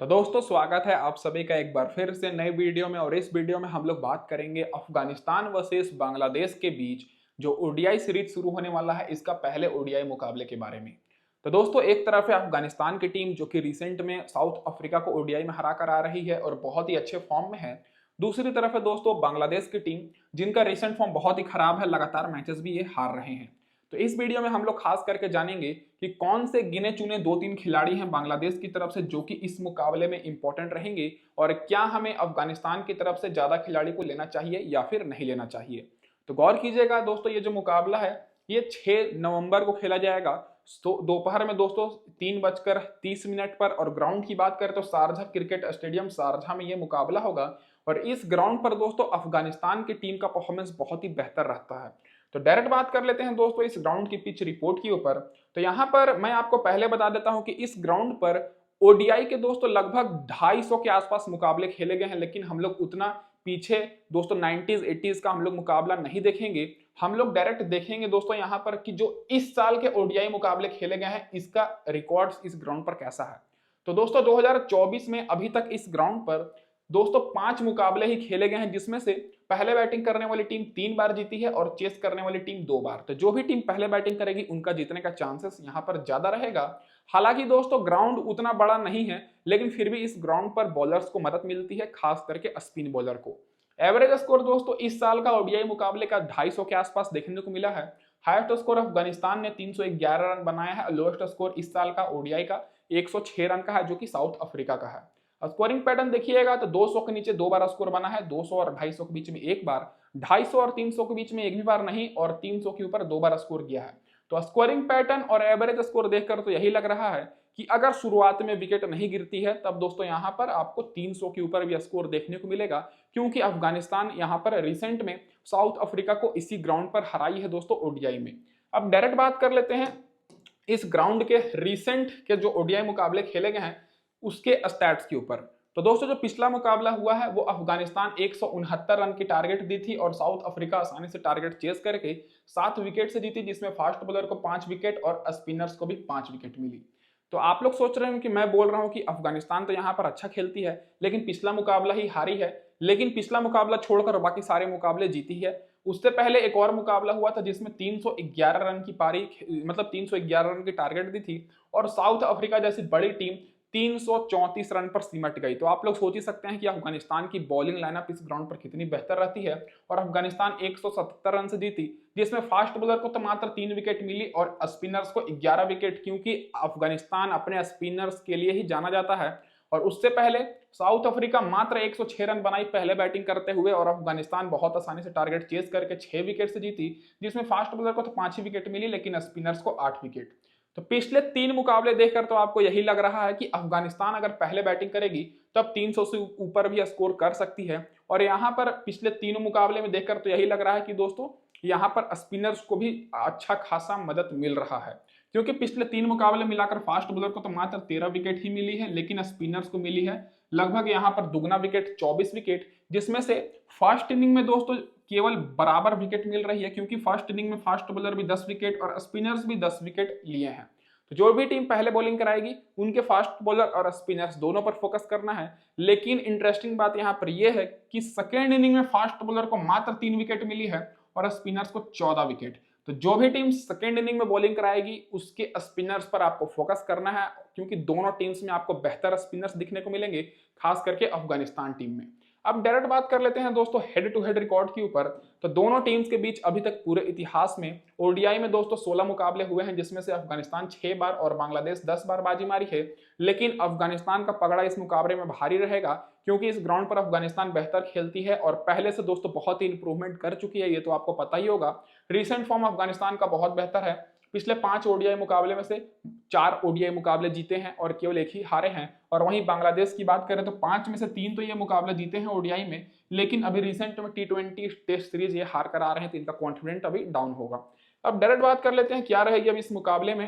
तो दोस्तों स्वागत है आप सभी का एक बार फिर से नए वीडियो में। और इस वीडियो में हम लोग बात करेंगे अफगानिस्तान वर्सेस बांग्लादेश के बीच जो ओडीआई सीरीज शुरू होने वाला है, इसका पहले ओडीआई मुकाबले के बारे में। तो दोस्तों एक तरफ है अफगानिस्तान की टीम जो कि रिसेंट में साउथ अफ्रीका को ओडीआई में हरा कर आ रही है और बहुत ही अच्छे फॉर्म में है। दूसरी तरफ है दोस्तों बांग्लादेश की टीम जिनका रिसेंट फॉर्म बहुत ही खराब है, लगातार मैचेस भी ये हार रहे हैं। तो इस वीडियो में हम लोग खास करके जानेंगे कि कौन से गिने चुने दो तीन खिलाड़ी हैं बांग्लादेश की तरफ से जो कि इस मुकाबले में इंपॉर्टेंट रहेंगे, और क्या हमें अफगानिस्तान की तरफ से ज्यादा खिलाड़ी को लेना चाहिए या फिर नहीं लेना चाहिए। तो गौर कीजिएगा दोस्तों, ये जो मुकाबला है ये 6 नवंबर को खेला जाएगा। तो दोपहर में दोस्तों 3:30 पर, और ग्राउंड की बात करें तो शारजाह क्रिकेट स्टेडियम शारजाह में ये मुकाबला होगा। और इस ग्राउंड पर दोस्तों अफगानिस्तान की टीम का परफॉर्मेंस बहुत ही बेहतर रहता है। तो डायरेक्ट बात कर लेते हैं दोस्तों इस ग्राउंड की पिच रिपोर्ट के ऊपर। तो यहाँ पर मैं आपको पहले बता देता हूं कि इस ग्राउंड पर ओडीआई के दोस्तों लगभग 250 के आसपास मुकाबले खेले गए हैं, लेकिन हम लोग उतना पीछे दोस्तों 90s 80s का हम लोग मुकाबला नहीं देखेंगे। हम लोग डायरेक्ट देखेंगे दोस्तों यहाँ पर कि जो इस साल के ओडीआई मुकाबले खेले गए हैं इसका रिकॉर्ड्स इस ग्राउंड पर कैसा है। तो दोस्तों 2024 में अभी तक इस ग्राउंड पर दोस्तों 5 मुकाबले ही खेले गए हैं, जिसमें से पहले बैटिंग करने वाली टीम 3 बार जीती है और चेस करने वाली टीम 2 बार। तो जो भी टीम पहले बैटिंग करेगी उनका जीतने का चांसेस यहाँ पर ज्यादा रहेगा। हालांकि दोस्तों ग्राउंड उतना बड़ा नहीं है, लेकिन फिर भी इस ग्राउंड पर बॉलर्स को मदद मिलती है, खास करके स्पिन बॉलर को। एवरेज स्कोर दोस्तों इस साल का ओडीआई मुकाबले का 250 के आसपास देखने को मिला है। हाईएस्ट स्कोर अफगानिस्तान ने 311 रन बनाया है। लोएस्ट स्कोर इस साल का ओडीआई का 106 रन का है, जो कि साउथ अफ्रीका का है। स्कोरिंग पैटर्न देखिएगा तो 200 के नीचे 2 बार स्कोर बना है, 200 और 250 के बीच में 1 बार, 250 और 300 के बीच में एक भी बार नहीं, और 300 के ऊपर 2 बार स्कोर किया है। तो स्कोरिंग पैटर्न और एवरेज स्कोर देखकर तो यही लग रहा है कि अगर शुरुआत में विकेट नहीं गिरती है तब दोस्तों यहाँ पर आपको 300 के ऊपर भी स्कोर देखने को मिलेगा, क्योंकि अफगानिस्तान यहाँ पर रिसेंट में साउथ अफ्रीका को इसी ग्राउंड पर हराई है दोस्तों ओडीआई में। अब डायरेक्ट बात कर लेते हैं इस ग्राउंड के रिसेंट के जो ओडीआई मुकाबले खेले गए हैं उसके स्टैट्स के ऊपर। तो दोस्तों जो पिछला मुकाबला हुआ है वो अफगानिस्तान 169 रन की टारगेट दी थी और साउथ अफ्रीका आसानी से टारगेट चेस करके 7 विकेट से जीती, जिसमें फास्ट बॉलर को 5 विकेट और स्पिनर्स को भी 5 विकेट मिली। तो आप लोग सोच रहे हैं कि मैं बोल रहा हूं कि अफगानिस्तान तो यहाँ पर अच्छा खेलती है लेकिन पिछला मुकाबला ही हारी है, लेकिन पिछला मुकाबला छोड़कर बाकी सारे मुकाबले जीती है। उससे पहले एक और मुकाबला हुआ था जिसमें 311 रन की पारी, मतलब 311 रन की टारगेट दी थी, और साउथ अफ्रीका जैसी बड़ी टीम 334 रन पर सिमट गई। तो आप लोग सोच ही सकते हैं कि अफगानिस्तान की बॉलिंग लाइनअप इस ग्राउंड पर कितनी बेहतर रहती है। और अफगानिस्तान 177 रन से जीती, जिसमें फास्ट बॉलर को तो मात्र 3 विकेट मिली और स्पिनर्स को 11 विकेट, क्योंकि अफगानिस्तान अपने स्पिनर्स के लिए ही जाना जाता है। और उससे पहले साउथ अफ्रीका मात्र 106 रन बनाई पहले बैटिंग करते हुए, और अफगानिस्तान बहुत आसानी से टारगेट चेस करके 6 विकेट से जीती, जिसमें फास्ट बॉलर को तो 5 ही विकेट मिली लेकिन स्पिनर्स को 8 विकेट। तो पिछले 3 मुकाबले देखकर तो आपको यही लग रहा है कि अफगानिस्तान अगर पहले बैटिंग करेगी तब 300 से ऊपर भी स्कोर कर सकती है। और यहाँ पर पिछले 3 मुकाबले में देखकर तो यही लग रहा है कि दोस्तों यहाँ पर स्पिनर्स को भी अच्छा खासा मदद मिल रहा है, क्योंकि पिछले 3 मुकाबले मिलाकर फास्ट बॉलर को तो मात्र 13 विकेट ही मिली है, लेकिन स्पिनर्स को मिली है लगभग यहाँ पर दुगना विकेट, 24 विकेट, जिसमें से फर्स्ट इनिंग में दोस्तों केवल बराबर विकेट मिल रही है, क्योंकि फर्स्ट इनिंग में फास्ट बॉलर भी 10 विकेट और स्पिनर्स भी 10 विकेट लिए हैं। तो जो भी टीम पहले बॉलिंग कराएगी उनके फास्ट बॉलर और स्पिनर्स दोनों पर फोकस करना है। लेकिन इंटरेस्टिंग बात यहाँ पर यह है कि सेकेंड इनिंग में फास्ट बॉलर को मात्र 3 विकेट मिली है और स्पिनर्स को 14 विकेट। तो जो भी टीम सेकेंड इनिंग में बॉलिंग कराएगी उसके स्पिनर्स पर आपको फोकस करना है, क्योंकि दोनों टीम्स में आपको बेहतर स्पिनर्स दिखने को मिलेंगे, खास करके अफगानिस्तान टीम में। अब डायरेक्ट बात कर लेते हैं दोस्तों हेड टू हेड रिकॉर्ड के ऊपर। तो दोनों टीम्स के बीच अभी तक पूरे इतिहास में ओडीआई में दोस्तों 16 मुकाबले हुए हैं, जिसमें से अफगानिस्तान 6 बार और बांग्लादेश 10 बार बाजी मारी है। लेकिन अफगानिस्तान का पगड़ा इस मुकाबले में भारी रहेगा, क्योंकि इस ग्राउंड पर अफगानिस्तान बेहतर खेलती है और पहले से दोस्तों बहुत ही इंप्रूवमेंट कर चुकी है, ये तो आपको पता ही होगा। रिसेंट फॉर्म अफगानिस्तान का बहुत बेहतर है। पिछले 5 ओडीआई मुकाबले में से 4 ओडीआई मुकाबले जीते हैं और केवल एक ही हारे हैं। और वहीं बांग्लादेश की बात करें तो 5 में से 3 तो ये मुकाबले जीते हैं ओडीआई में, लेकिन अभी रिसेंट में T20 टेस्ट सीरीज ये हार कर आ रहे हैं, तो इनका कॉन्फिडेंट अभी डाउन होगा। अब डायरेक्ट बात कर लेते हैं क्या रहेगी अब इस मुकाबले में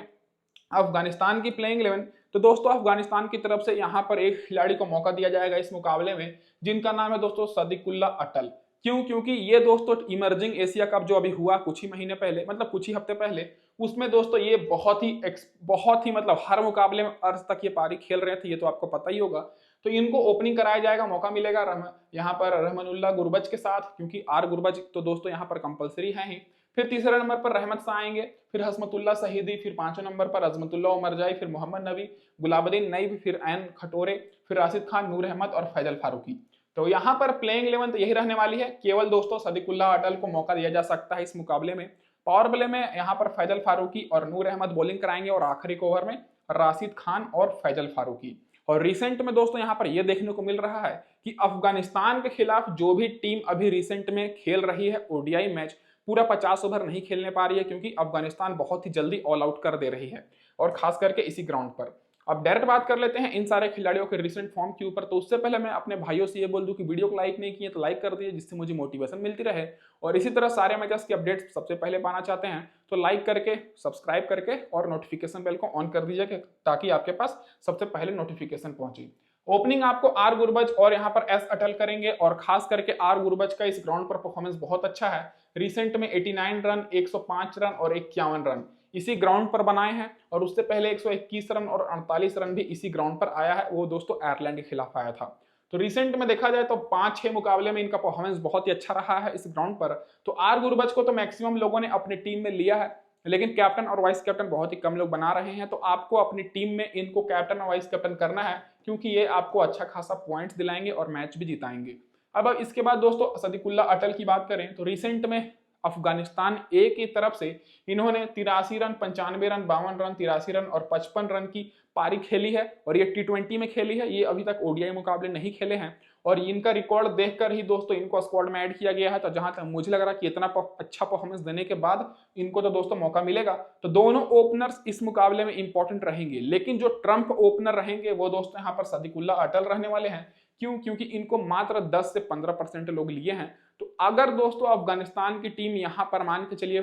अफगानिस्तान की प्लेइंग 11। तो दोस्तों अफगानिस्तान की तरफ से यहाँ पर एक खिलाड़ी को मौका दिया जाएगा इस मुकाबले में, जिनका नाम है दोस्तों सदिकुल्ला अटल। क्यों? क्योंकि ये दोस्तों इमर्जिंग एशिया कप जो अभी हुआ कुछ ही महीने पहले, मतलब कुछ ही हफ्ते पहले, उसमें दोस्तों ये बहुत ही मतलब हर मुकाबले में अर्ज तक ये पारी खेल रहे थे, ये तो आपको पता ही होगा। तो इनको ओपनिंग कराया जाएगा, मौका मिलेगा यहाँ पर रहमानुल्लाह गुरबज के साथ, क्योंकि आर गुरबज तो दोस्तों यहाँ पर कंपलसरी है ही। फिर तीसरे नंबर पर रहमत शाह आएंगे, फिर हसमतुल्लाह शहीदी, फिर पांचवें नंबर पर अजमतुल्लाह उमरजाई, फिर मोहम्मद नबी, गुलाबुद्दीन नईब, फिर ऐन खटोरे, फिर राशिद खान, नूर अहमद और फैजल फारूकी। तो यहाँ पर प्लेइंग 11 तो यही रहने वाली है। केवल दोस्तों सदीकुल्लाह अटल को मौका दिया जा सकता है इस मुकाबले में। पावर प्ले में यहाँ पर फैजल फारूकी और नूर अहमद बॉलिंग कराएंगे और आखिरी ओवर में राशिद खान और फैजल फारूकी। और रिसेंट में दोस्तों यहाँ पर यह देखने को मिल रहा है कि अफगानिस्तान के खिलाफ जो भी टीम अभी रिसेंट में खेल रही है ओडीआई मैच, पूरा 50 ओवर नहीं खेलने पा रही है, क्योंकि अफगानिस्तान बहुत ही जल्दी ऑल आउट कर दे रही है, और खास करके इसी ग्राउंड पर। अब डायरेक्ट बात कर लेते हैं इन सारे खिलाड़ियों के रिसेंट फॉर्म के ऊपर। तो उससे पहले मैं अपने भाइयों से ये बोल दूं कि वीडियो को लाइक नहीं किए तो लाइक कर दीजिए, जिससे मुझे मोटिवेशन मिलती रहे। और इसी तरह सारे मैचेस की अपडेट्स सबसे पहले पाना चाहते हैं तो लाइक करके, सब्सक्राइब करके और नोटिफिकेशन बेल को ऑन कर दीजिए, ताकि आपके पास सबसे पहले नोटिफिकेशन पहुंचे। ओपनिंग आपको आर गुरबज और यहाँ पर एस अटल करेंगे, और खास करके आर गुरबज का इस ग्राउंड पर परफॉर्मेंस बहुत अच्छा है। रिसेंट में 89 रन, 105 रन और 51 रन इसी ग्राउंड पर बनाए हैं, और उससे पहले 121 रन और 48 रन भी इसी ग्राउंड पर आया है, वो दोस्तों आयरलैंड के खिलाफ आया था। तो रिसेंट में देखा जाए तो 5-6 मुकाबले में इनका परफॉर्मेंस बहुत ही अच्छा रहा है इस ग्राउंड पर। तो आर गुरबज को तो मैक्सिमम लोगों ने अपनी टीम में लिया है, लेकिन कैप्टन और वाइस कैप्टन बहुत ही कम लोग बना रहे हैं। तो आपको अपनी टीम में इनको कैप्टन और वाइस कैप्टन करना है, क्योंकि ये आपको अच्छा खासा पॉइंट्स दिलाएंगे और मैच भी जिताएंगे। अब इसके बाद दोस्तों सदीकुल्लाह अटल की बात करें तो रिसेंट में अफगानिस्तान ए की तरफ से इन्होंने 83 रन, 95 रन, 52 रन, 83 रन और 55 रन की पारी खेली है, और ये T20 में खेली है। ये अभी तक ओडीआई मुकाबले नहीं खेले हैं, और इनका रिकॉर्ड देखकर ही दोस्तों इनको स्क्वाड में ऐड किया गया है। तो जहां तक मुझे लग रहा है कि इतना अच्छा परफॉर्मेंस देने के बाद इनको तो दोस्तों मौका मिलेगा। तो दोनों ओपनर्स इस मुकाबले में इंपॉर्टेंट रहेंगे, लेकिन जो ट्रम्प ओपनर रहेंगे वो दोस्तों यहाँ पर सदीकुल्लाह अटल रहने वाले हैं। क्यों? क्योंकि इनको मात्र 10 से 15% लोग लिए हैं। तो अगर दोस्तों अफगानिस्तान की टीम यहां पर मान के चलिए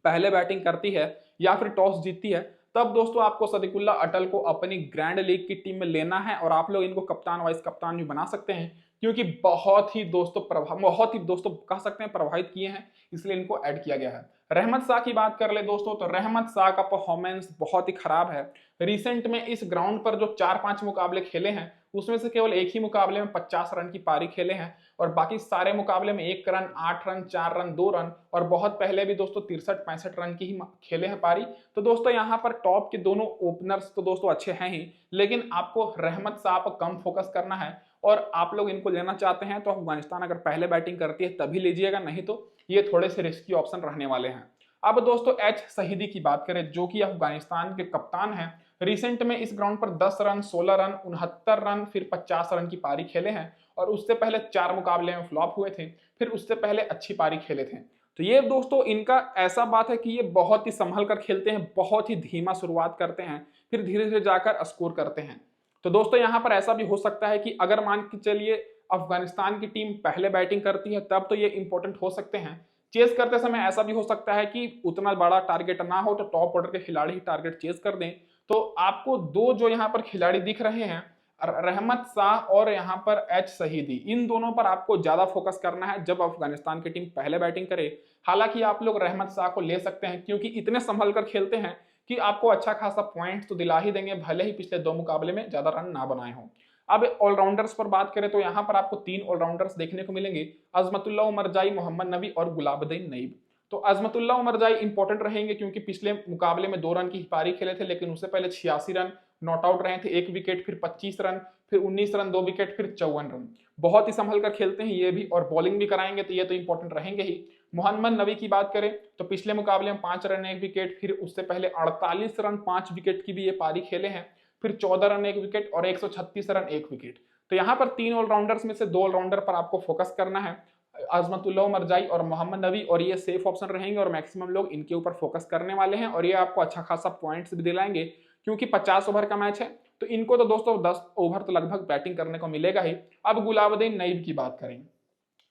पहले बैटिंग करती है या फिर टॉस जीतती है, तब दोस्तों आपको सदीकुल्लाह अटल को अपनी ग्रैंड लीग की टीम में लेना है, और आप लोग इनको कप्तान वाइस कप्तान भी बना सकते हैं, क्योंकि बहुत ही दोस्तों कह सकते हैं प्रभावित किए हैं, इसलिए इनको ऐड किया गया है। रहमत शाह की बात कर ले दोस्तों, तो रहमत शाह का परफॉर्मेंस बहुत ही खराब है। रिसेंट में इस ग्राउंड पर जो 4-5 मुकाबले खेले हैं, उसमें से केवल एक ही मुकाबले में 50 रन की पारी खेले हैं, और बाकी सारे मुकाबले में 1 रन, 8 रन, 4 रन, 2 रन, और बहुत पहले भी दोस्तों 63-65 रन की ही खेले हैं पारी। तो दोस्तों यहाँ पर टॉप के दोनों ओपनर्स तो दोस्तों अच्छे हैं ही, लेकिन आपको रहमत शाह पर कम फोकस करना है, और आप लोग इनको लेना चाहते हैं तो अफगानिस्तान अगर पहले बैटिंग करती है तभी लीजिएगा, नहीं तो ये थोड़े से रिस्की ऑप्शन रहने वाले हैं। अब दोस्तों एच शहीदी की बात करें, जो कि अफगानिस्तान के कप्तान हैं। रिसेंट में इस ग्राउंड पर 10 रन, 16 रन, 69 रन, फिर 50 रन की पारी खेले हैं, और उससे पहले 4 मुकाबले में फ्लॉप हुए थे, फिर उससे पहले अच्छी पारी खेले थे। तो ये दोस्तों इनका ऐसा बात है कि ये बहुत ही संभल कर खेलते हैं, बहुत ही धीमा शुरुआत करते हैं, फिर धीरे धीरे जाकर स्कोर करते हैं। तो दोस्तों यहाँ पर ऐसा भी हो सकता है कि अगर मान के चलिए अफगानिस्तान की टीम पहले बैटिंग करती है, तब तो ये इंपॉर्टेंट हो सकते हैं। चेस करते समय ऐसा भी हो सकता है कि उतना बड़ा टारगेट ना हो, तो टॉप ऑर्डर के खिलाड़ी ही टारगेट चेस कर दें। तो आपको दो जो यहाँ पर खिलाड़ी दिख रहे हैं, रहमत शाह और यहाँ पर एच शहीदी, इन दोनों पर आपको ज्यादा फोकस करना है जब अफगानिस्तान की टीम पहले बैटिंग करे। हालांकि आप लोग रहमत शाह को ले सकते हैं, क्योंकि इतने संभल कर खेलते हैं कि आपको अच्छा खासा पॉइंट तो दिला ही देंगे, भले ही पिछले 2 मुकाबले में ज्यादा रन ना बनाए हों। अब ऑलराउंडर्स पर बात करें तो यहाँ पर आपको 3 ऑलराउंडर्स देखने को मिलेंगे, अजमतुल्लाह उमरजाई, मोहम्मद नबी और गुलाबुद्दीन नईब। तो अजमतुल्लाह उमरजाई इंपॉर्टेंट रहेंगे, क्योंकि पिछले मुकाबले में 2 रन की पारी खेले थे, लेकिन उससे पहले 86 रन नॉट आउट रहे थे, 1 विकेट, फिर 25 रन, फिर 19 रन, 2 विकेट, फिर 54 रन। बहुत ही संभल कर खेलते हैं ये भी, और बॉलिंग भी कराएंगे, तो ये तो इंपॉर्टेंट रहेंगे ही। मोहम्मद नबी की बात करें तो पिछले मुकाबले में 5 रन 1 विकेट, फिर उससे पहले 48 रन 5 विकेट की भी ये पारी खेले हैं, फिर 14 रन 1 विकेट और 136 रन 1 विकेट। तो यहाँ पर 3 ऑलराउंडर्स में से 2 ऑलराउंडर पर आपको फोकस करना है, अजमतुल्लाह उमरजाई और मोहम्मद नबी, और ये सेफ ऑप्शन रहेंगे, और मैक्सिमम लोग इनके ऊपर फोकस करने वाले हैं, और ये आपको अच्छा खासा पॉइंट्स भी दिलाएंगे, क्योंकि 50 ओवर का मैच है। तो इनको तो दोस्तों 10 ओवर तो लगभग बैटिंग करने को मिलेगा ही। अब गुलाबुद्दीन नईब की बात करें,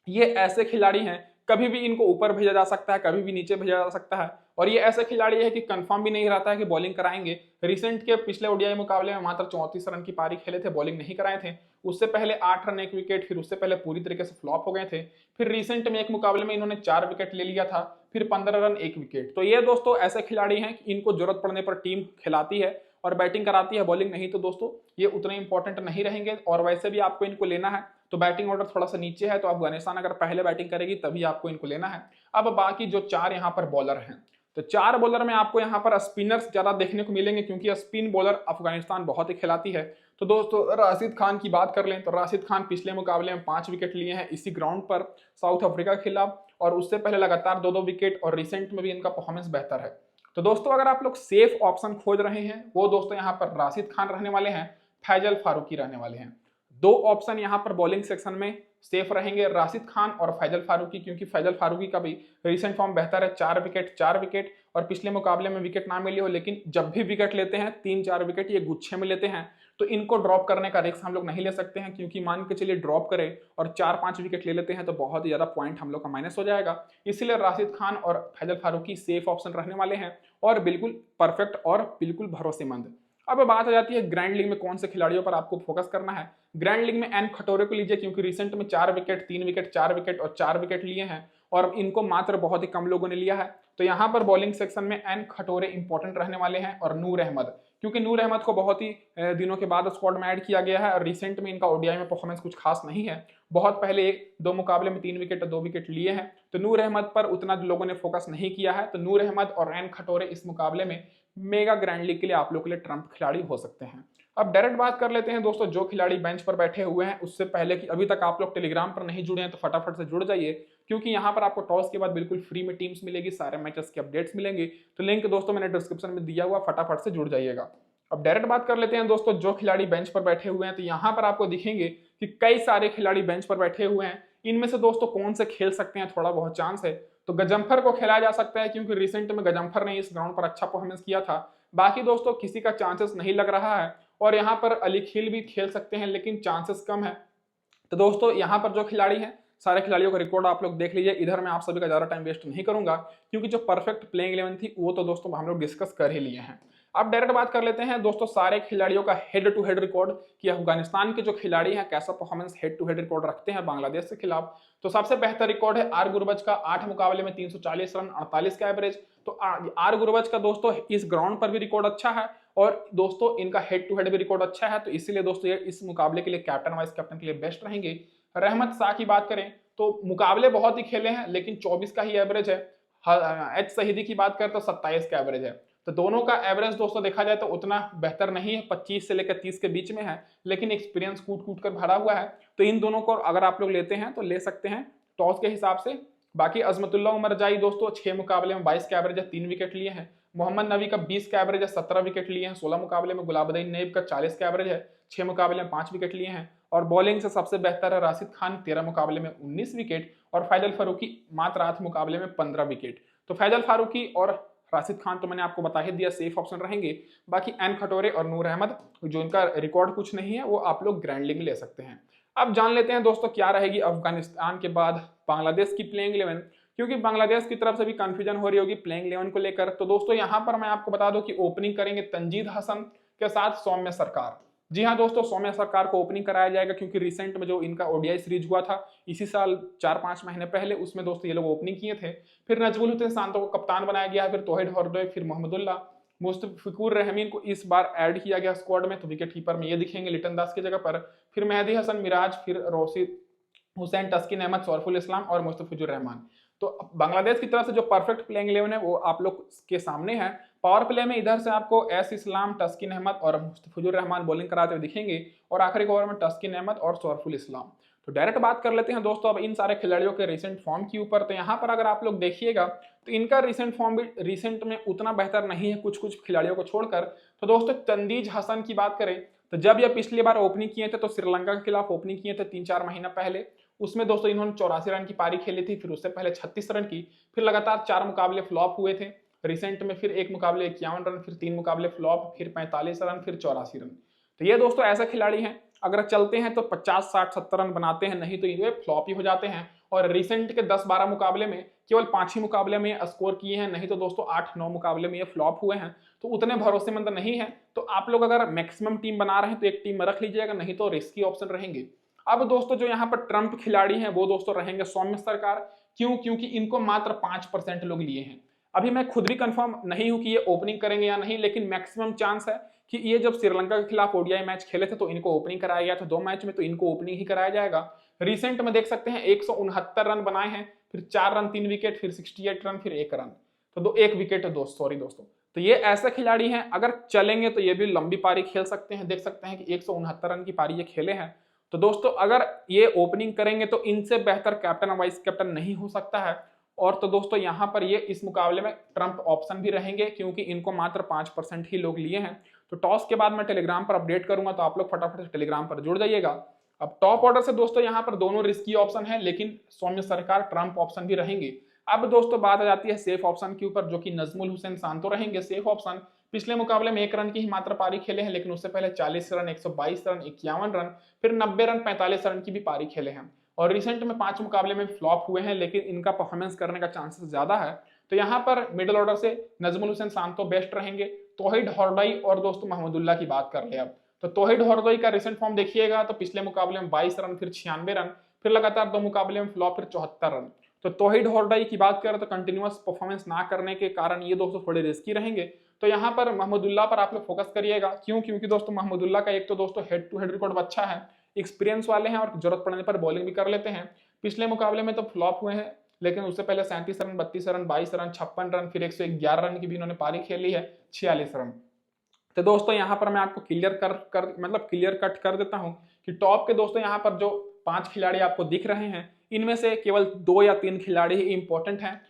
ये ऐसे खिलाड़ी हैं, कभी भी इनको ऊपर भेजा जा सकता है, कभी भी नीचे भेजा जा सकता है, और ये ऐसे खिलाड़ी है कि कंफर्म भी नहीं रहता है कि बॉलिंग कराएंगे। रिसेंट के पिछले ओडीआई मुकाबले में मात्र 34 रन की पारी खेले थे, बॉलिंग नहीं कराए थे। उससे पहले 8 रन 1 विकेट, फिर उससे पहले पूरी तरीके से फ्लॉप हो गए थे। फिर रिसेंट में एक मुकाबले में इन्होंने 4 विकेट ले लिया था, फिर 15 रन 1 विकेट। तो ये दोस्तों ऐसे खिलाड़ी हैं कि इनको जरूरत पड़ने पर टीम खिलाती है और बैटिंग कराती है, बॉलिंग नहीं तो दोस्तों ये उतने इंपॉर्टेंट नहीं रहेंगे। और वैसे भी आपको इनको लेना है तो बैटिंग ऑर्डर थोड़ा सा नीचे है, तो अफगानिस्तान अगर पहले बैटिंग करेगी तभी आपको इनको लेना है। अब बाकी जो 4 यहाँ पर बॉलर हैं, तो 4 बॉलर में आपको यहाँ पर स्पिनर्स ज्यादा देखने को मिलेंगे, क्योंकि स्पिन बॉलर अफगानिस्तान बहुत ही खिलाती है। तो दोस्तों राशिद खान की बात कर लें तो राशिद खान पिछले मुकाबले में 5 विकेट लिए हैं इसी ग्राउंड पर साउथ अफ्रीका के खिलाफ, और उससे पहले लगातार 2-2 विकेट, और रिसेंट में भी इनका परफॉर्मेंस बेहतर है। तो दोस्तों अगर आप लोग सेफ ऑप्शन खोज रहे हैं, वो दोस्तों यहाँ पर राशिद खान रहने वाले हैं, फैजल फारूकी रहने वाले हैं। 2 ऑप्शन यहाँ पर बॉलिंग सेक्शन में सेफ रहेंगे, राशिद खान और फैजल फारूकी, क्योंकि फैजल फारूकी का भी रिसेंट फॉर्म बेहतर है। 4 विकेट, और पिछले मुकाबले में विकेट ना मिली हो, लेकिन जब भी विकेट लेते हैं 3-4 विकेट ये गुच्छे में लेते हैं। तो इनको ड्रॉप करने का रिस्क हम लोग नहीं ले सकते हैं, क्योंकि मान के चलिए ड्रॉप करें और 4-5 विकेट ले लेते हैं तो बहुत ही ज्यादा पॉइंट हम लोग का माइनस हो जाएगा। इसलिए राशिद खान और फैजल फारूकी सेफ ऑप्शन रहने वाले हैं, और बिल्कुल परफेक्ट और बिल्कुल भरोसेमंद। अब बात आ जाती है ग्रैंड लीग में कौन से खिलाड़ियों पर आपको फोकस करना है। ग्रैंड लीग में एन खटोरे को लीजिए, क्योंकि रिसेंट में 4 विकेट, 3 विकेट, 4 विकेट और 4 विकेट लिए हैं, और इनको मात्र बहुत ही कम लोगों ने लिया है। तो यहाँ पर बॉलिंग सेक्शन में एन खटोरे इंपॉर्टेंट रहने वाले हैं, और नूर अहमद, क्योंकि नूर अहमद को बहुत ही दिनों के बाद स्क्वाड में ऐड किया गया है, और रिसेंट में इनका ओडीआई में परफॉर्मेंस कुछ खास नहीं है। बहुत पहले 1-2 मुकाबले में 3 विकेट और 2 विकेट लिए हैं, तो नूर अहमद पर उतना लोगों ने फोकस नहीं किया है। तो नूर अहमद और एन खटोरे इस मुकाबले में मेगा ग्रैंड लीग के लिए आप लोग के लिए ट्रम्प खिलाड़ी हो सकते हैं। अब डायरेक्ट बात कर लेते हैं दोस्तों जो खिलाड़ी बेंच पर बैठे हुए हैं। उससे पहले कि अभी तक आप लोग टेलीग्राम पर नहीं जुड़े हैं तो फटाफट से जुड़ जाइए, क्योंकि यहाँ पर आपको टॉस के बाद बिल्कुल फ्री में टीम्स मिलेगी, सारे मैचेस के अपडेट्स मिलेंगे। तो लिंक दोस्तों मैंने डिस्क्रिप्शन में दिया हुआ, फटाफट से जुड़ जाइएगा। अब डायरेक्ट बात कर लेते हैं दोस्तों जो खिलाड़ी बेंच पर बैठे हुए हैं, तो यहाँ पर आपको दिखेंगे कि कई सारे खिलाड़ी बेंच पर बैठे हुए हैं। इनमें से दोस्तों कौन से खेल सकते हैं, थोड़ा बहुत चांस है तो गजम्फर को खेला जा सकता है, क्योंकि रिसेंट में गजम्फर ने इस ग्राउंड पर अच्छा परफॉर्मेंस किया था। बाकी दोस्तों किसी का चांसेस नहीं लग रहा है, और यहाँ पर अली खिल भी खेल सकते हैं, लेकिन चांसेस कम है। तो दोस्तों यहाँ पर जो खिलाड़ी हैं, सारे खिलाड़ियों का रिकॉर्ड आप लोग देख लीजिए। इधर मैं आप सभी का ज्यादा टाइम वेस्ट नहीं करूंगा, क्योंकि जो परफेक्ट प्लेइंग 11 थी वो तो दोस्तों हम लोग डिस्कस कर ही लिए हैं। अब डायरेक्ट बात कर लेते हैं दोस्तों सारे खिलाड़ियों का हेड टू हेड रिकॉर्ड, कि अफगानिस्तान के जो खिलाड़ी हैं कैसा performance head to head record रखते हैं बांग्लादेश के खिलाफ। तो सबसे बेहतर रिकॉर्ड है आर गुरबज का, 8 मुकाबले में 340 रन, 48 का एवरेज। तो आर गुरबज का दोस्तों इस ग्राउंड पर भी रिकॉर्ड अच्छा है, और दोस्तों इनका हेड टू हेड भी रिकॉर्ड अच्छा है। तो इसीलिए दोस्तों ये इस मुकाबले के लिए कैप्टन वाइस कैप्टन के लिए बेस्ट रहेंगे। रहमत शाह की बात करें तो मुकाबले बहुत ही खेले हैं, लेकिन 24 का ही एवरेज है। एच शहीदी की बात करें तो 27 का एवरेज है। तो दोनों का एवरेज दोस्तों देखा जाए तो उतना बेहतर नहीं है, 25 से लेकर 30 के बीच में है, लेकिन एक्सपीरियंस कूट कूट कर भरा हुआ है। तो इन दोनों को अगर आप लोग लेते हैं तो ले सकते हैं टॉस के हिसाब से। बाकी अजमतुल्ला उमर जाई दोस्तों 6 मुकाबले में 22 का एवरेज है, 3 विकेट लिए हैं। मोहम्मद नबी का 20 का एवरेज है, 17 विकेट लिए हैं 16 मुकाबले में। गुलाबुद्दीन नईब का 40 का एवरेज है, 6 मुकाबले में 5 विकेट लिए हैं। और बॉलिंग से सबसे बेहतर है राशिद खान, 13 मुकाबले में 19 विकेट, और फैजल फारूकी मात्र 8 मुकाबले में 15 विकेट। तो फैजल फारूकी और राशिद खान तो मैंने आपको बता ही दिया सेफ ऑप्शन रहेंगे। बाकी एन खटोरे और नूर अहमद जो इनका रिकॉर्ड कुछ नहीं है वो आप लोग ग्रैंड लीग में ले सकते हैं। अब जान लेते हैं दोस्तों क्या रहेगी अफगानिस्तान के बाद बांग्लादेश की प्लेइंग 11, क्योंकि बांग्लादेश की तरफ से भी कंफ्यूजन हो रही होगी प्लेइंग 11 को लेकर। तो दोस्तों यहाँ पर मैं आपको बता दूं कि ओपनिंग करेंगे तंजीद हसन के साथ सौम्य सरकार। जी हाँ दोस्तों, सौम्य सरकार को ओपनिंग कराया जाएगा, क्योंकि रिसेंट में जो इनका ओडीआई सीरीज हुआ था इसी साल 4-5 महीने पहले, उसमें दोस्तों ये लोग ओपनिंग किए थे। फिर नजमुल शांतो को कप्तान बनाया गया, फिर तौहीद हरदोई, फिर मोहम्मदुल्लाह, मुस्तफिकुर रहमीन को इस बार ऐड किया गया स्क्वाड में। तो विकेट कीपर में ये दिखेंगे लिटन दास की जगह पर, फिर मेहदी हसन मिराज, फिर रोशिद हुसैन, तस्किन अहमद, सरफुल इस्लाम और मुस्तफिजुर रहमान। तो बांग्लादेश की तरफ से जो परफेक्ट प्लेइंग 11 है वो आप लोग के सामने है। पावर प्ले में इधर से आपको एस इस्लाम, तस्किन अहमद और मुस्तफिजुर रहमान बॉलिंग कराते हुए दिखेंगे, और आखिरी ओवर में तस्किन अहमद और सरफुल इस्लाम। तो डायरेक्ट बात कर लेते हैं दोस्तों अब इन सारे खिलाड़ियों के रिसेंट फॉर्म के ऊपर। तो यहाँ पर अगर आप लोग देखिएगा तो इनका रिसेंट फॉर्म भी रिसेंट में उतना बेहतर नहीं है, कुछ कुछ खिलाड़ियों को छोड़कर। तो दोस्तों तंजीद हसन की बात करें तो जब ये पिछली बार ओपनिंग किए थे तो श्रीलंका के खिलाफ ओपनिंग किए थे 3-4 महीना पहले। उसमें दोस्तों इन्होंने 84 रन की पारी खेली थी, फिर उससे पहले 36 रन की, फिर लगातार 4 मुकाबले फ्लॉप हुए थे। रिसेंट में फिर 1 मुकाबले 51 रन, फिर 3 मुकाबले फ्लॉप, फिर 45 रन, फिर 84 रन। तो ये दोस्तों ऐसे खिलाड़ी हैं, अगर चलते हैं तो 50, 60, 70 रन बनाते हैं, नहीं तो ये फ्लॉप ही हो जाते हैं। और रिसेंट के 10-12 मुकाबले में केवल 5 ही मुकाबले में स्कोर किए हैं, नहीं तो दोस्तों 8-9 मुकाबले में ये फ्लॉप हुए हैं, तो उतने भरोसेमंद नहीं है। तो आप लोग अगर मैक्सिमम टीम बना रहे हैं तो एक टीम में रख लीजिएगा, नहीं तो रिस्की ऑप्शन रहेंगे। अब दोस्तों जो यहाँ पर ट्रम्प खिलाड़ी हैं वो दोस्तों रहेंगे सौम्य सरकार। क्यों? क्योंकि इनको मात्र 5% लोग लिए हैं। अभी मैं खुद भी कंफर्म नहीं हूं कि ये ओपनिंग करेंगे या नहीं, लेकिन मैक्सिमम चांस है कि ये जब श्रीलंका के खिलाफ ओडीआई मैच खेले थे तो इनको ओपनिंग कराया गया था 2 मैच में, तो इनको ओपनिंग ही कराया जाएगा। रिसेंट में देख सकते हैं 169 रन बनाए हैं, फिर 4 रन 3 विकेट, फिर 68 रन, फिर 1 रन, तो 1 विकेट है दोस्तों। तो ये ऐसे खिलाड़ी हैं, अगर चलेंगे तो ये भी लंबी पारी खेल सकते हैं। देख सकते हैं कि 169 रन की पारी ये खेले हैं। तो दोस्तों अगर ये ओपनिंग करेंगे तो इनसे बेहतर कैप्टन और वाइस कैप्टन नहीं हो सकता है। और तो दोस्तों यहाँ पर ये इस मुकाबले में ट्रम्प ऑप्शन भी रहेंगे, क्योंकि इनको मात्र 5% ही लोग लिए हैं। तो टॉस के बाद मैं टेलीग्राम पर अपडेट करूंगा, तो आप लोग फटाफट से टेलीग्राम पर जुड़ जाइएगा। अब टॉप ऑर्डर से दोस्तों यहाँ पर दोनों रिस्की ऑप्शन है, लेकिन सौम्य सरकार ट्रम्प ऑप्शन भी रहेंगे। अब दोस्तों बात आ जाती है सेफ ऑप्शन के ऊपर, जो कि नजमुल हुसैन शांतो रहेंगे सेफ ऑप्शन। पिछले मुकाबले में 1 रन की ही मात्र पारी खेले हैं, लेकिन उससे पहले 40 रन, 122 रन, 51 रन, फिर 90 रन, 45 रन की भी पारी खेले हैं। और रिसेंट में 5 मुकाबले में फ्लॉप हुए हैं, लेकिन इनका परफॉर्मेंस करने का चांसेस ज्यादा है। तो यहाँ पर मिडिल ऑर्डर से नजमुल हुसैन शांतो बेस्ट रहेंगे। तौहीद हरदोई और दोस्तों महमूदुल्लाह की बात कर ले अब, तो तौहीद हरदोई का रिसेंट फॉर्म देखिएगा तो पिछले मुकाबले में 22 रन, फिर 96 रन, फिर लगातार 2 मुकाबले में फ्लॉप, फिर 74 रन। तो तौहीद हरदोई की बात करें तो कंटिन्यूअस परफॉर्मेंस ना करने के कारण ये दोस्तों थोड़े रिस्की रहेंगे। तो यहाँ पर महमूदुल्लाह पर आप लोग फोकस करिएगा। क्यों? क्योंकि दोस्तों महमूदुल्लाह का एक तो दोस्तों हेड टू हेड रिकॉर्ड अच्छा है, एक्सपीरियंस वाले हैं और जरूरत पड़ने पर बॉलिंग भी कर लेते हैं। पिछले मुकाबले में तो फ्लॉप हुए हैं, लेकिन उससे पहले 37 रन, 32 रन, 22 रन, 56 रन, फिर 111 रन की भी इन्होंने पारी खेली है, 46 रन। तो दोस्तों यहाँ पर मैं आपको क्लियर कट कर देता हूं कि टॉप के दोस्तों यहाँ पर जो 5 खिलाड़ी आपको दिख रहे हैं, इनमें से केवल 2 या 3 खिलाड़ी ही इंपॉर्टेंट हैं।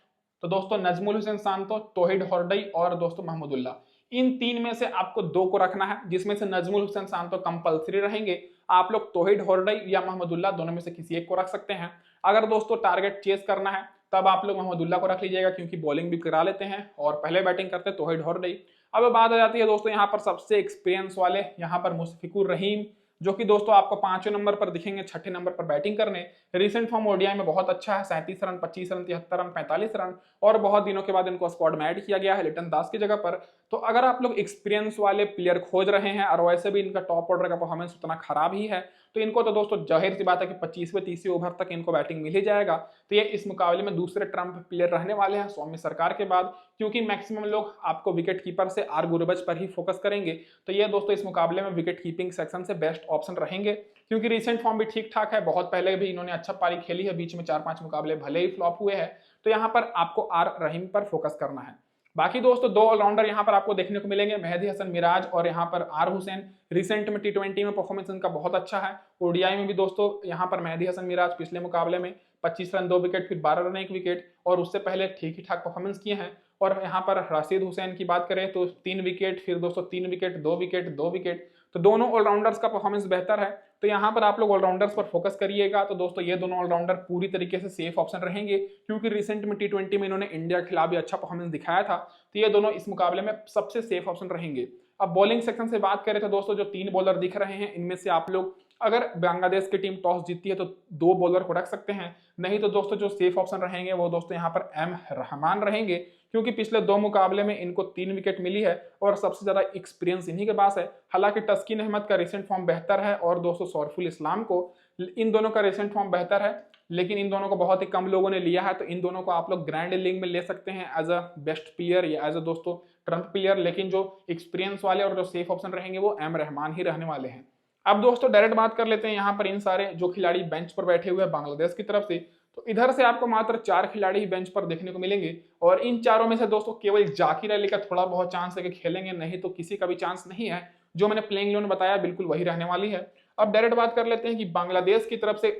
तो दोस्तों नजमुल हुसैन शांतो, तौहीद हरदोई और दोस्तों महमूदुल्लाह, इन 3 में से आपको 2 को रखना है, जिसमें से नजमुल हुसैन शांतो कंपलसरी रहेंगे। आप लोग तौहीद हरदोई या महमूदुल्लाह दोनों में से किसी एक को रख सकते हैं। अगर दोस्तों टारगेट चेस करना है तब आप लोग महमूदुल्लाह को रख लीजिएगा, क्योंकि बॉलिंग भी करा लेते हैं और पहले बैटिंग करते हैं तौहीद हरदोई। अब बात आ जाती है दोस्तों यहाँ पर सबसे एक्सपीरियंस वाले, यहाँ पर मुशफिकुर रहीम, जो कि दोस्तों आपको 5वें नंबर पर दिखेंगे, 6ठे नंबर पर बैटिंग करने। रिसेंट फॉर्म ओडीआई में बहुत अच्छा है, 37 रन, 25 रन, 73 रन, 45 रन, और बहुत दिनों के बाद इनको स्क्वाड में ऐड किया गया है लिटन दास की जगह पर। तो अगर आप लोग एक्सपीरियंस वाले प्लेयर खोज रहे हैं और वैसे भी इनका टॉप ऑर्डर का परफॉर्मेंस उतना खराब ही है, तो इनको तो दोस्तों जाहिर सी बात है कि 25वें 30वें ओवर तक इनको बैटिंग मिल ही जाएगा। तो ये इस मुकाबले में दूसरे ट्रम्प प्लेयर रहने वाले हैं सौम्य सरकार के बाद, क्योंकि मैक्सिमम लोग आपको विकेट कीपर से आर गुरबज पर ही फोकस करेंगे। तो ये दोस्तों इस मुकाबले में विकेट कीपिंग सेक्शन से बेस्ट ऑप्शन रहेंगे, क्योंकि रिसेंट फॉर्म भी ठीक ठाक है, बहुत पहले भी इन्होंने अच्छा पारी खेली है, बीच में 4-5 मुकाबले भले ही फ्लॉप हुए हैं। तो यहाँ पर आपको आर रहीम पर फोकस करना है। बाकी दोस्तों 2 ऑलराउंडर यहाँ पर आपको देखने को मिलेंगे, मेहदी हसन मिराज और यहाँ पर आर हुसैन। रिसेंट में टी20 में परफॉर्मेंस इनका बहुत अच्छा है। ओडीआई में भी दोस्तों यहाँ पर मेहदी हसन मिराज पिछले मुकाबले में 25 रन 2 विकेट, फिर 12 रन 1 विकेट, और उससे पहले ठीक ही ठाक परफॉर्मेंस किए हैं। और यहाँ पर राशिद हुसैन की बात करें तो 3 विकेट, फिर दोस्तों 3 विकेट, 2 विकेट, 2 विकेट, तो दोनों ऑलराउंडर्स का परफॉर्मेंस बेहतर है। तो यहाँ पर आप लोग ऑलराउंडर्स पर फोकस करिएगा। तो दोस्तों ये दोनों ऑलराउंडर पूरी तरीके से सेफ ऑप्शन रहेंगे, क्योंकि रिसेंट में टी20 में इन्होंने इंडिया के खिलाफ भी अच्छा परफॉर्मेंस दिखाया था। तो ये दोनों इस मुकाबले में सबसे सेफ ऑप्शन रहेंगे। अब बॉलिंग सेक्शन से बात करें तो दोस्तों जो 3 बॉलर दिख रहे हैं, इनमें से आप लोग अगर बांग्लादेश की टीम टॉस जीतती है तो 2 बॉलर को रख सकते हैं, नहीं तो दोस्तों जो सेफ ऑप्शन रहेंगे वो दोस्तों यहाँ पर एम रहमान रहेंगे, क्योंकि पिछले 2 मुकाबले में इनको 3 विकेट मिली है और सबसे ज्यादा एक्सपीरियंस इन्हीं के पास है। हालांकि तस्कीन अहमद का रिसेंट फॉर्म बेहतर है और दोस्तों सौरफुल इस्लाम को, इन दोनों का रिसेंट फॉर्म बेहतर है, लेकिन इन दोनों को बहुत ही कम लोगों ने लिया है। तो इन दोनों को आप लोग ग्रैंड लीग में ले सकते हैं एज अ बेस्ट प्लेयर या एज अ दोस्तों ट्रम्प प्लेयर, लेकिन जो एक्सपीरियंस वाले और जो सेफ ऑप्शन रहेंगे वो एम रहमान ही रहने वाले हैं। अब दोस्तों डायरेक्ट बात कर लेते हैं यहाँ पर इन सारे जो खिलाड़ी बेंच पर बैठे हुए हैं बांग्लादेश की तरफ से। तो इधर से आपको मात्र 4 खिलाड़ी ही बेंच पर देखने को मिलेंगे, और इन चारों में से दोस्तों केवल जाकिर अली का थोड़ा बहुत चांस है कि खेलेंगे, नहीं तो किसी का भी चांस नहीं है। जो मैंने प्लेइंग 11 बताया बिल्कुल वही रहने वाली है। अब डायरेक्ट बात कर लेते हैं कि बांग्लादेश की तरफ से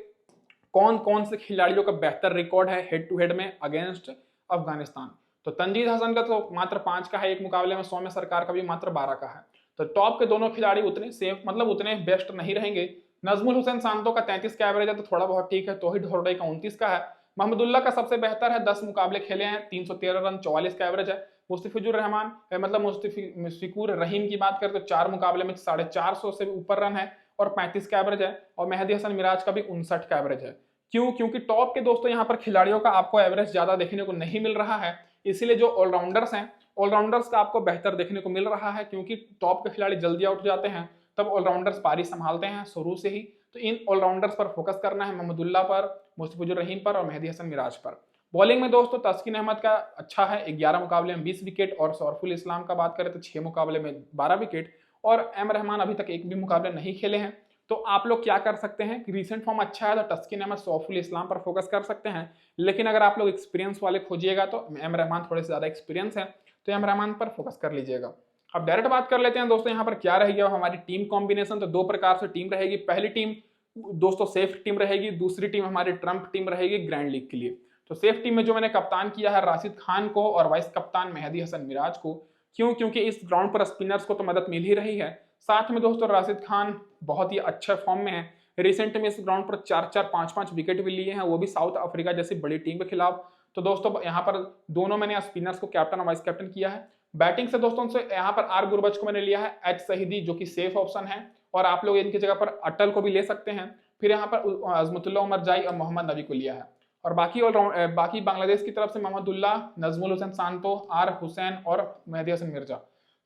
कौन कौन से खिलाड़ियों का बेहतर रिकॉर्ड है हेड टू हेड में अगेंस्ट अफगानिस्तान। तो तंजीद हसन का तो मात्र 5 का है एक मुकाबले में, सौम्य सरकार का भी मात्र 12 का है। तो टॉप के दोनों खिलाड़ी उतने सेफ उतने बेस्ट नहीं रहेंगे। नजमुल हुसैन शांतो का 33 का एवरेज है, तो थोड़ा बहुत ठीक है। तौहीद हरदोई का 29 का है। महमूदुल्लाह का सबसे बेहतर है, 10 मुकाबले खेले हैं, 313 रन, 44 का एवरेज है। मुस्तफिजुर रहमान मुस्तफिकुर रहीम की बात करें तो 4 मुकाबले में 450 से ऊपर रन है और 35 का एवरेज है। और मेहदी हसन मिराज का भी 59 का एवरेज है। क्यों? क्योंकि टॉप के दोस्तों यहाँ पर खिलाड़ियों का आपको एवरेज ज्यादा देखने को नहीं मिल रहा है, इसीलिए जो ऑलराउंडर्स हैं, ऑलराउंडर्स का आपको बेहतर देखने को मिल रहा है, क्योंकि टॉप के खिलाड़ी जल्दी आउट हो जाते हैं, तब ऑलराउंडर्स पारी संभालते हैं शुरू से ही। तो इन ऑलराउंडर्स पर फोकस करना है, मोहम्मदुल्ला पर, मुस्तफिजुर रहीम पर और मेहदी हसन मिराज पर। बॉलिंग में दोस्तों तस्किन अहमद का अच्छा है, 11 मुकाबले में 20 विकेट, और सौरफुल इस्लाम का बात करें तो 6 मुकाबले में 12 विकेट, और एम रहमान अभी तक एक भी मुकाबले नहीं खेले हैं। तो आप लोग क्या कर सकते हैं कि रिसेंट फॉर्म अच्छा है तो तस्किन अहमद, सौरफुल इस्लाम पर फोकस कर सकते हैं, लेकिन अगर आप लोग एक्सपीरियंस वाले खोजिएगा तो एम रहमान थोड़े से ज्यादा एक्सपीरियंस है, तो एम रहमान पर फोकस कर लीजिएगा। अब डायरेक्ट बात कर लेते हैं दोस्तों यहाँ पर क्या रहेगी हमारी टीम कॉम्बिनेशन। तो दो प्रकार से टीम रहेगी। पहली टीम दोस्तों सेफ टीम रहेगी, दूसरी टीम हमारी ट्रम्प टीम रहेगी ग्रैंड लीग के लिए। तो सेफ टीम में जो मैंने कप्तान किया है राशिद खान को और वाइस कप्तान मेहदी हसन मिराज को। क्यों? क्योंकि इस ग्राउंड पर स्पिनर्स को तो मदद मिल ही रही है, साथ में दोस्तों राशिद खान बहुत ही अच्छे फॉर्म में है। रिसेंट में इस ग्राउंड पर 4-4, 5-5 विकेट भी लिए हैं, वो भी साउथ अफ्रीका जैसी बड़ी टीम के खिलाफ। तो दोस्तों यहाँ पर दोनों मैंने स्पिनर्स को कैप्टन और वाइस कैप्टन किया है। बैटिंग से दोस्तों से यहाँ पर आर गुरबख्श को मैंने लिया है, एच शहीदी जो कि सेफ ऑप्शन है, और आप लोग इनकी जगह पर अटल को भी ले सकते हैं। फिर यहाँ पर अजमतुल्ला उमर जाई और मोहम्मद नबी को लिया है। और बाकी बांग्लादेश की तरफ से मोहम्मदुल्ला, नजमुल हुसैन सांतो, आर हुसैन और मेहदी हसन मिर्जा।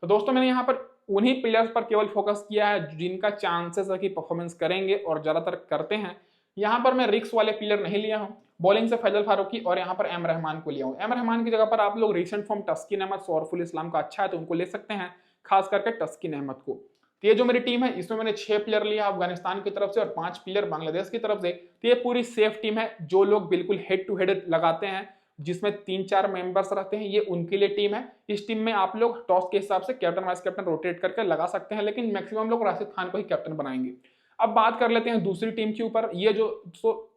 तो दोस्तों मैंने यहाँ पर उन्हीं प्लेयर्स पर केवल फोकस किया है जिनका चांसेस है कि परफॉर्मेंस करेंगे और ज्यादातर करते हैं। यहाँ पर मैं रिक्स वाले प्लेयर नहीं लिया हूँ। बॉलिंग से फैजल फारूकी और यहाँ पर एम रहमान को लिया हूँ। एम रहमान की जगह पर आप लोग रिसेंट फॉर्म तस्किन अहमद, सौरफुल इस्लाम का अच्छा है तो उनको ले सकते हैं, खास करके तस्किन अहमद को। तो ये जो मेरी टीम है इसमें मैंने 6 प्लेयर लिया अफगानिस्तान की तरफ से और 5 प्लेयर बांग्लादेश की तरफ से। तो ये पूरी सेफ टीम है। जो लोग बिल्कुल हेड टू हेड लगाते हैं जिसमें 3-4 मेंबर्स रहते हैं, ये उनके लिए टीम है। इस टीम में आप लोग टॉस के हिसाब से कैप्टन वाइस कैप्टन रोटेट करके लगा सकते हैं, लेकिन मैक्सिमम लोग राशिद खान को ही कैप्टन बनाएंगे। अब बात कर लेते हैं दूसरी टीम के ऊपर। ये जो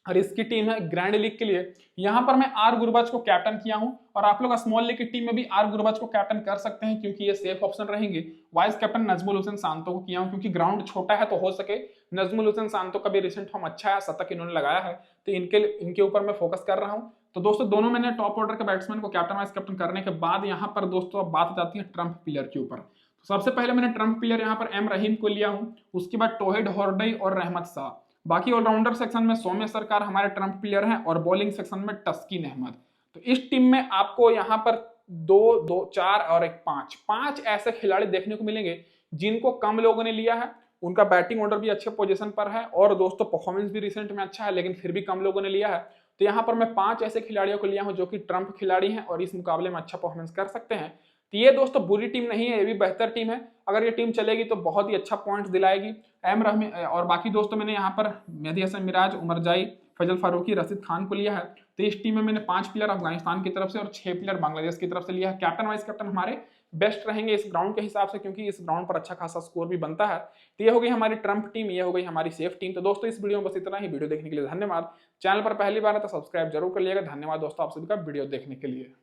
रिस्की टीम है ग्रैंड लीग के लिए, यहां पर मैं आर गुरबख्श को कैप्टन किया हूं, और आप लोग स्मॉल लीग की टीम में भी आर गुरबख्श को कैप्टन कर सकते हैं क्योंकि ये सेफ ऑप्शन रहेंगे। Vice captain Najmul Hussain Santo को किया हूं क्योंकि ग्राउंड छोटा है, तो हो सके नजमुल हुसैन सांतो का भी रिसेंट फॉर्म अच्छा है, शतक इन्होंने लगाया है, तो इनके ऊपर मैं फोकस कर रहा हूं। तो दोस्तों दोनों मैंने टॉप ऑर्डर के बैट्समैन को कैप्टन वाइस कैप्टन करने के बाद यहाँ पर दोस्तों अब बात जाती है ट्रम्प प्लेयर के ऊपर। तो सबसे पहले मैंने ट्रम्प प्लेयर यहाँ पर एम रहीम को लिया हूँ, उसके बाद तौहीद हॉर्डई और रहमत शाह। बाकी ऑलराउंडर सेक्शन में सौम्य सरकार हमारे ट्रम्प प्लेयर हैं, और बॉलिंग सेक्शन में तस्किन अहमद। तो इस टीम में आपको यहाँ पर 2, 4 और 1, 5 ऐसे खिलाड़ी देखने को मिलेंगे जिनको कम लोगों ने लिया है। उनका बैटिंग ऑर्डर भी अच्छे पोजीशन पर है और दोस्तों परफॉर्मेंस भी रिसेंट में अच्छा है, लेकिन फिर भी कम लोगों ने लिया है। तो यहाँ पर मैं 5 ऐसे खिलाड़ियों को लिया हूँ जो कि ट्रम्प खिलाड़ी हैं और इस मुकाबले में अच्छा परफॉर्मेंस कर सकते हैं। तो ये दोस्तों बुरी टीम नहीं है, ये भी बेहतर टीम है। अगर ये टीम चलेगी तो बहुत ही अच्छा पॉइंट्स दिलाएगी। एम रहमी और बाकी दोस्तों मैंने यहाँ पर मेहदी हसन मिराज, उमर जाई, फैजल फारूकी, राशिद खान को लिया है। तो इस टीम में मैंने 5 प्लेयर अफगानिस्तान की तरफ से और 6 प्लेयर बांग्लादेश की तरफ से लिया है। कैप्टन वाइस कैप्टन हमारे बेस्ट रहेंगे इस ग्राउंड के हिसाब से, क्योंकि इस ग्राउंड पर अच्छा खासा स्कोर भी बनता है। तो ये हो गई हमारी ट्रम्प टीम, ये हो गई हमारी सेफ टीम। तो दोस्तों इस वीडियो में बस इतना ही। वीडियो देखने के लिए धन्यवाद। चैनल पर पहली बार है तो सब्सक्राइब जरूर कर लिएगा। धन्यवाद दोस्तों आप सभी का वीडियो देखने के लिए।